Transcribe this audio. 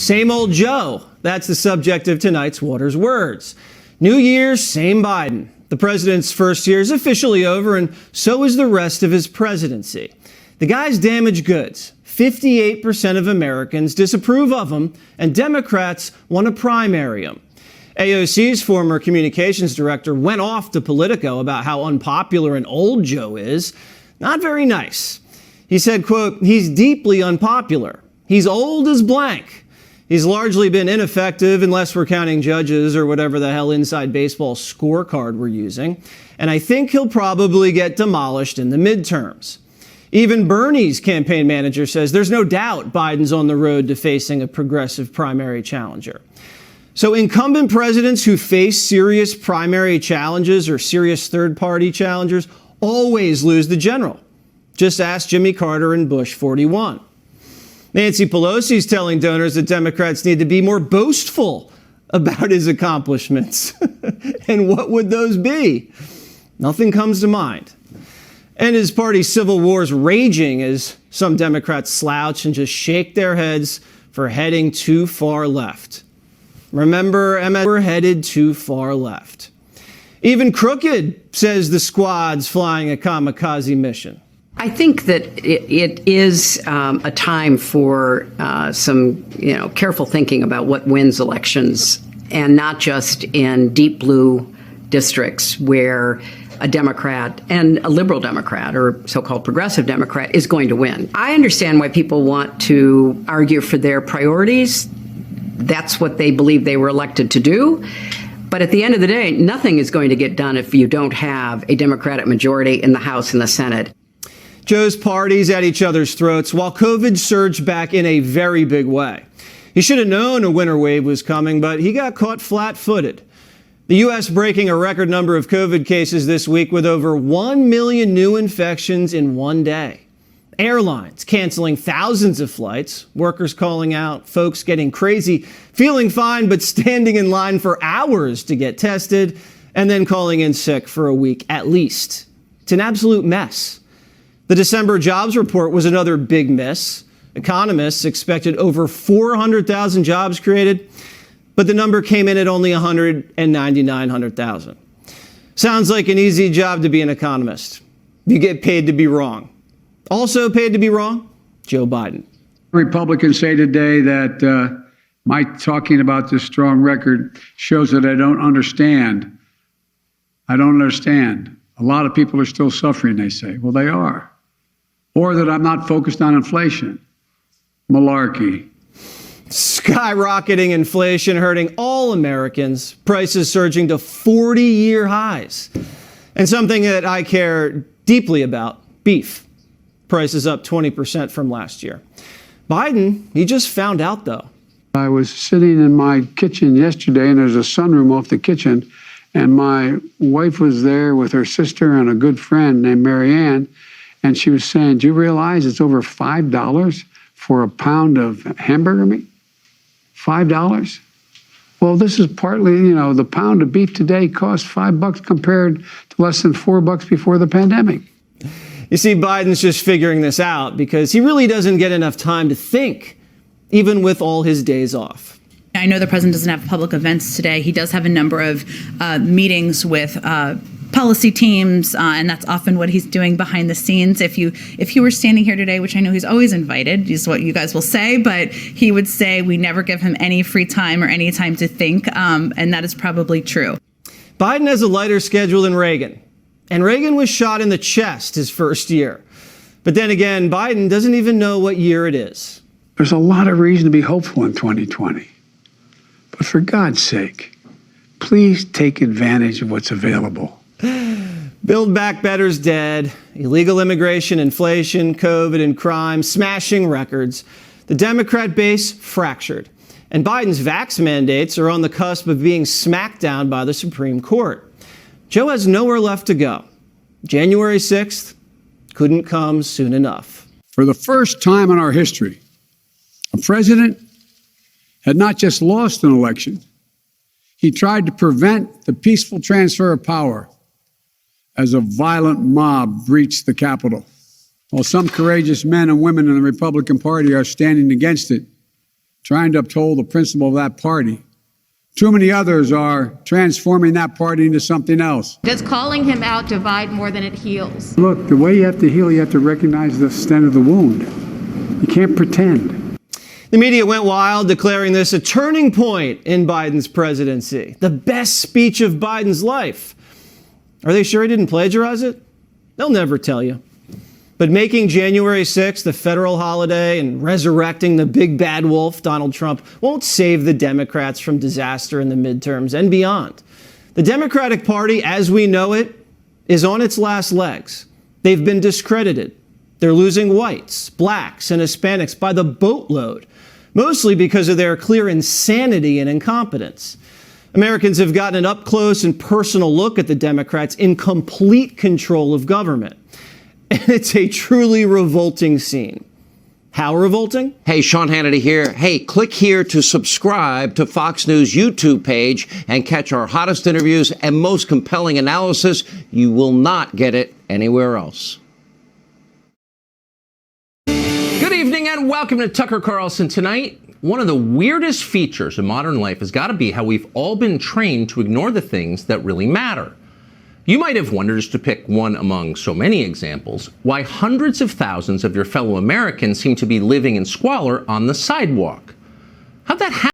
Same old Joe. That's the subject of tonight's Waters Words. New year, same Biden. The president's first year is officially over, and so is the rest of his presidency. The guy's damaged goods. 58% of Americans disapprove of him, and Democrats want to primary him. AOC's former communications director went off to Politico about how unpopular and old Joe is. Not very nice. He said, quote, "He's deeply unpopular. He's old as blank. He's largely been ineffective unless we're counting judges or whatever the hell inside baseball scorecard we're using. And I think he'll probably get demolished in the midterms." Even Bernie's campaign manager says there's no doubt Biden's on the road to facing a progressive primary challenger. So incumbent presidents who face serious primary challenges or serious third-party challengers always lose the general. Just ask Jimmy Carter and Bush 41. Nancy Pelosi's telling donors that Democrats need to be more boastful about his accomplishments. And what would those be? Nothing comes to mind. And his party's civil war's raging as some Democrats slouch and just shake their heads for heading too far left. Remember, we're headed too far left. Even Crooked says the squad's flying a kamikaze mission. I think that it is a time for some, careful thinking about what wins elections, and not just in deep blue districts where a Democrat and a liberal Democrat or so-called progressive Democrat is going to win. I understand why people want to argue for their priorities. That's what they believe they were elected to do. But at the end of the day, nothing is going to get done if you don't have a Democratic majority in the House and the Senate. Joe's parties at each other's throats while COVID surged back in a very big way. He should have known a winter wave was coming, but he got caught flat-footed. The U.S. breaking a record number of COVID cases this week with over 1 million new infections in one day. Airlines canceling thousands of flights, workers calling out, folks getting crazy, feeling fine but standing in line for hours to get tested, and then calling in sick for a week at least. It's an absolute mess. The December jobs report was another big miss. Economists expected over 400,000 jobs created, but the number came in at only 199,000. Sounds like an easy job to be an economist. You get paid to be wrong. Also paid to be wrong, Joe Biden. Republicans say today that my talking about this strong record shows that I don't understand. I don't understand. A lot of people are still suffering, they say. Well, they are. Or that I'm not focused on inflation. Malarkey. Skyrocketing inflation hurting all Americans, prices surging to 40-year highs. And something that I care deeply about, beef. Prices up 20% from last year. Biden, he just found out, though. I was sitting in my kitchen yesterday, and there's a sunroom off the kitchen, and my wife was there with her sister and a good friend named Mary Ann, and she was saying, "Do you realize it's over $5 for a pound of hamburger meat? $5? Well, this is partly, the pound of beef today costs $5 compared to less than $4 before the pandemic." You see, Biden's just figuring this out because he really doesn't get enough time to think, even with all his days off. I know the president doesn't have public events today. He does have a number of meetings with policy teams, and that's often what he's doing behind the scenes. If you were standing here today, which I know he's always invited, is what you guys will say, but he would say we never give him any free time or any time to think, and that is probably true. Biden has a lighter schedule than Reagan, and Reagan was shot in the chest his first year. But then again, Biden doesn't even know what year it is. There's a lot of reason to be hopeful in 2020. But for God's sake, please take advantage of what's available. Build Back Better's dead. Illegal immigration, inflation, COVID, and crime smashing records. The Democrat base fractured. And Biden's vax mandates are on the cusp of being smacked down by the Supreme Court. Joe has nowhere left to go. January 6th couldn't come soon enough. For the first time in our history, a president had not just lost an election, he tried to prevent the peaceful transfer of power as a violent mob breached the Capitol. While some courageous men and women in the Republican Party are standing against it, trying to uphold the principle of that party. Too many others are transforming that party into something else. Does calling him out divide more than it heals? Look, the way you have to heal, you have to recognize the extent of the wound. You can't pretend. The media went wild, declaring this a turning point in Biden's presidency, the best speech of Biden's life. Are they sure he didn't plagiarize it? They'll never tell you. But making January 6th a federal holiday and resurrecting the big bad wolf, Donald Trump, won't save the Democrats from disaster in the midterms and beyond. The Democratic Party, as we know it, is on its last legs. They've been discredited. They're losing whites, blacks, and Hispanics by the boatload, mostly because of their clear insanity and incompetence. Americans have gotten an up-close and personal look at the Democrats in complete control of government. And it's a truly revolting scene. How revolting? Hey, Sean Hannity here. Hey, click here to subscribe to Fox News YouTube page and catch our hottest interviews and most compelling analysis. You will not get it anywhere else. Good evening and welcome to Tucker Carlson Tonight. One of the weirdest features of modern life has got to be how we've all been trained to ignore the things that really matter. You might have wondered, just to pick one among so many examples, why hundreds of thousands of your fellow Americans seem to be living in squalor on the sidewalk. How'd that happen?